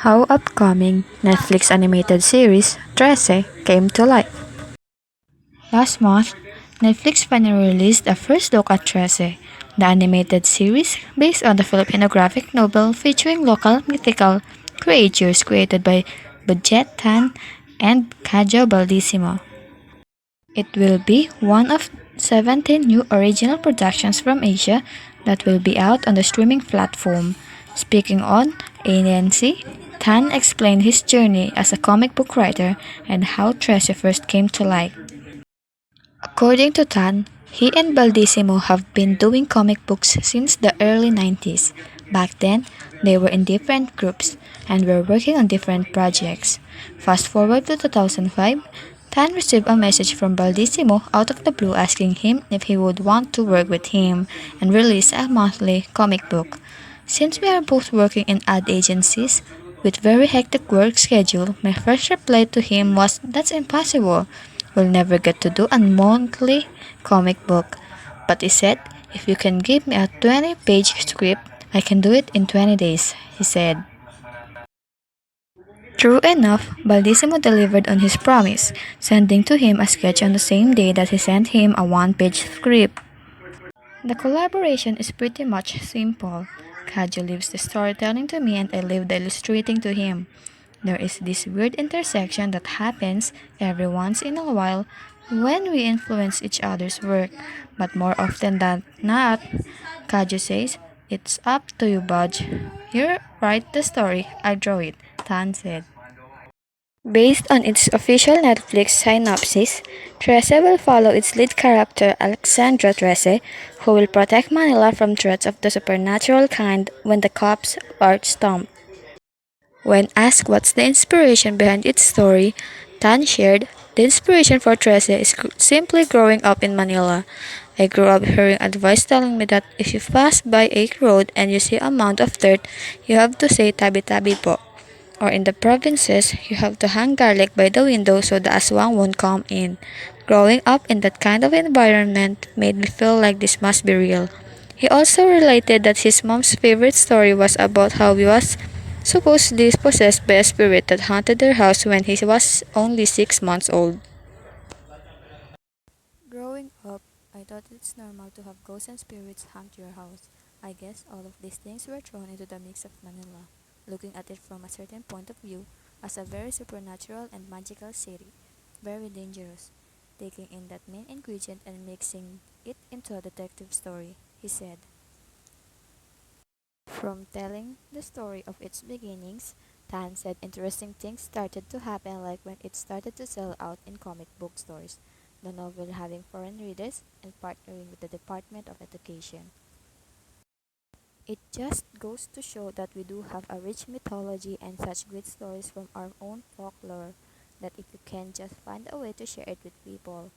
How upcoming Netflix animated series Trese came to life. Last month, Netflix finally released a first look at Trese, the animated series based on the Filipino graphic novel featuring local mythical creatures created by Budget Tan and Kajo Baldissimo. It will be one of 17 new original productions from Asia that will be out on the streaming platform. Speaking on ANC, Tan explained his journey as a comic book writer and how Trese first came to light. According to Tan, he and Baldissimo have been doing comic books since the early 90s. Back then, they were in different groups and were working on different projects. Fast forward to 2005, Tan received a message from Baldissimo out of the blue asking him if he would want to work with him and release a monthly comic book. Since we are both working in ad agencies with very hectic work schedule, my first reply to him was that's impossible. We'll never get to do a monthly comic book. But he said, if you can give me a 20-page script, I can do it in 20 days, he said. True enough, Baldissimo delivered on his promise, sending to him a sketch on the same day that he sent him a one-page script. The collaboration is pretty much simple. Kajo leaves the storytelling to me and I leave the illustrating to him. There is this weird intersection that happens every once in a while when we influence each other's work, but more often than not, Kajo says, it's up to you, Budge. You write the story, I draw it, Tan said. Based on its official Netflix synopsis, Trese will follow its lead character Alexandra Trese, who will protect Manila from threats of the supernatural kind when the cops are stomped. When asked what's the inspiration behind its story, Tan shared, the inspiration for Trese is simply growing up in Manila. I grew up hearing advice telling me that if you pass by a road and you see a mound of dirt, you have to say tabi-tabi po. Or in the provinces, you have to hang garlic by the window so the aswang won't come in. Growing up in that kind of environment made me feel like this must be real. He also related that his mom's favorite story was about how he was supposedly possessed by a spirit that haunted their house when he was only 6 months old. Growing up, I thought it's normal to have ghosts and spirits haunt your house. I guess all of these things were thrown into the mix of Manila, looking at it from a certain point of view as a very supernatural and magical city, very dangerous, taking in that main ingredient and mixing it into a detective story, he said. From telling the story of its beginnings, Tan said interesting things started to happen like when it started to sell out in comic book stores, the novel having foreign readers, and partnering with the Department of Education. It just goes to show that we do have a rich mythology and such great stories from our own folklore that if you can just find a way to share it with people,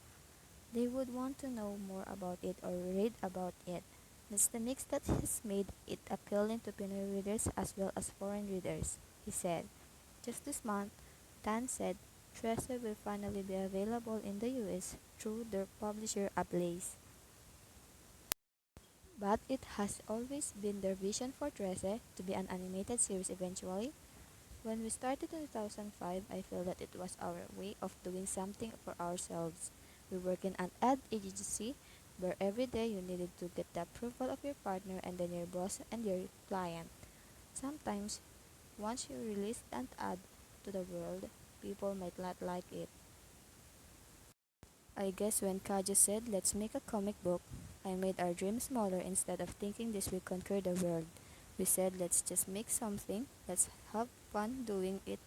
they would want to know more about it or read about it. That's the mix that has made it appealing to Pinoy readers as well as foreign readers, he said. Just this month, Tan said Trese will finally be available in the US through their publisher Ablaze. But it has always been their vision for Trese to be an animated series eventually. When we started in 2005, I felt that it was our way of doing something for ourselves. We work in an ad agency where every day you needed to get the approval of your partner and then your boss and your client. Sometimes, once you release an ad to the world, people might not like it. I guess when Kaja said, let's make a comic book, I made our dream smaller instead of thinking this will conquer the world. We said, let's just make something, let's have fun doing it,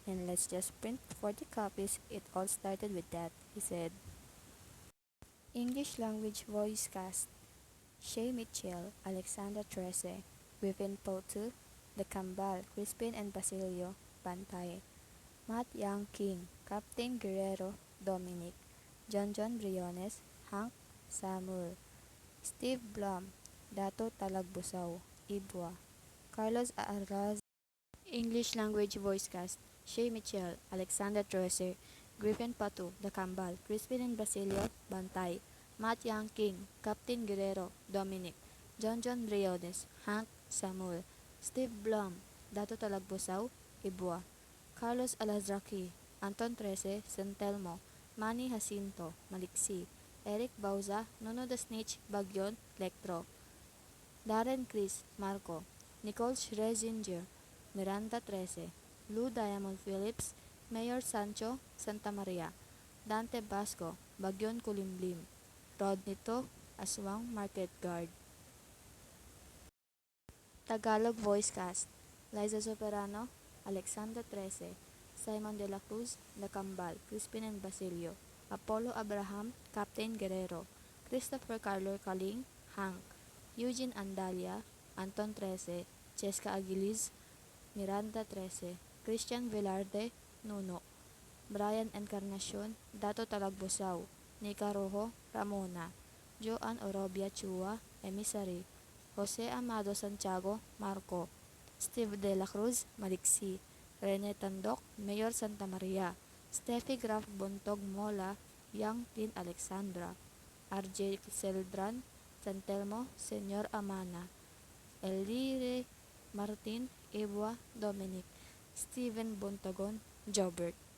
and let's just print 40 copies. It all started with that, he said. English language voice cast Shay Mitchell, Alexandra Trese, Griffin Potu, The Kambal, Crispin and Basilio, Bantay, Matt Yang King, Captain Guerrero, Dominic, John Briones, Hank Samuel, Steve Blum, Dato Talagbusaw, Ibwa, Carlos Arraz, English language voice cast Shay Mitchell, Alexander Trese, Griffin Patu, The Kambal, Crispin and Basilio, Bantay, Matt Yang King, Captain Guerrero, Dominic, John Briones, Hank Samuel, Steve Blum, Dato Talagbusaw, Ibua, Carlos Alazraqui, Anton Trese, San Telmo, Manny Jacinto, Maliksi, Eric Bauza, Nuno the Snitch, Bagyon, Lectro, Darren Chris, Marco, Nicole Schresinger, Miranda Trese, Lou Diamond Phillips, Mayor Sancho, Santa Maria, Dante Basco, Bagyon Kulimlim, Rodney To, Aswang Market Guard. Tagalog Voice Cast: Liza Soberano, Alexandra Trese, Simon de la Cruz, Nakambal, Crispin and Basilio, Apollo Abraham, Captain Guerrero, Christopher Carlo Kaling, Hank, Eugene Andalia, Anton Trese, Cheska Aguiliz, Miranda Trese, Christian Velarde, Nuno, Brian Encarnacion, Dato Talagbusaw, Nika Rojo, Ramona, Joan Orobia Chua, Emisary, Jose Amado Santiago, Marco, Steve De La Cruz, Maliksi, Rene Tandok, Mayor Santa Maria, Steffi Graf Bontog Mola, Yang Tin Alexandra, RJ Celdran, San Telmo, Senyor Amana, Elire Martin, Ibua, Dominic, Steven Bontagon, Jobert.